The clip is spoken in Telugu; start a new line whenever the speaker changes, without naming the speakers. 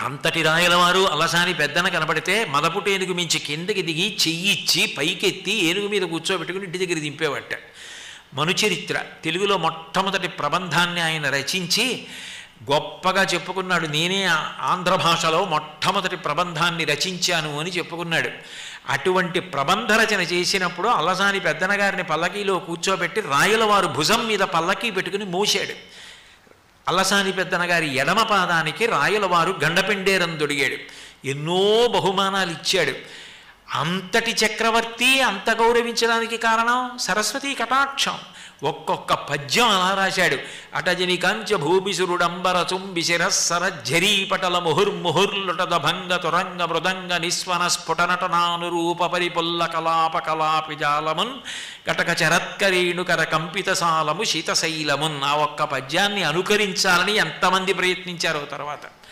అంతటి రాయలవారు అలసాని పెద్దన కనపడితే మదపుట ఏనుగు మించి కిందకి దిగి చెయ్యిచ్చి పైకెత్తి ఏనుగు మీద కూర్చోబెట్టుకుని ఇంటి దగ్గర దింపేవట్ట. మనుచరిత్ర తెలుగులో మొట్టమొదటి ప్రబంధాన్ని ఆయన రచించి గొప్పగా చెప్పుకున్నాడు. నేనే ఆంధ్ర భాషలో మొట్టమొదటి ప్రబంధాన్ని రచించాను అని చెప్పుకున్నాడు. అటువంటి ప్రబంధ రచన చేసినప్పుడు అలసాని పెద్దన గారిని పల్లకీలో కూర్చోబెట్టి రాయలవారు భుజం మీద పల్లకీ పెట్టుకుని మోసాడు. అలసాని పెద్దన గారి ఎడమ పాదానికి రాయలవారు గండపెండేరం దొడిగాడు. ఎన్నో బహుమానాలు ఇచ్చాడు. అంతటి చక్రవర్తి అంత గౌరవించడానికి కారణం సరస్వతీ కటాక్షం. ఒక్కొక్క పద్యం అలా రాశాడు. అటజని కంచ భూమిసురుడంబర చుంబిశిరస్సర ఝరీపటల ముహుర్ముహుర్లుటద భంగ తురంగ మృదంగ నిస్వన స్ఫుటనటనానురూప పరిపుల్ల కలాప కలాపి జాలమున్ కటక చరత్కరేణుకర కంపిత సాలము శీతశైలమున్. ఆ ఒక్క పద్యాన్ని అనుకరించాలని ఎంతమంది ప్రయత్నించారో తర్వాత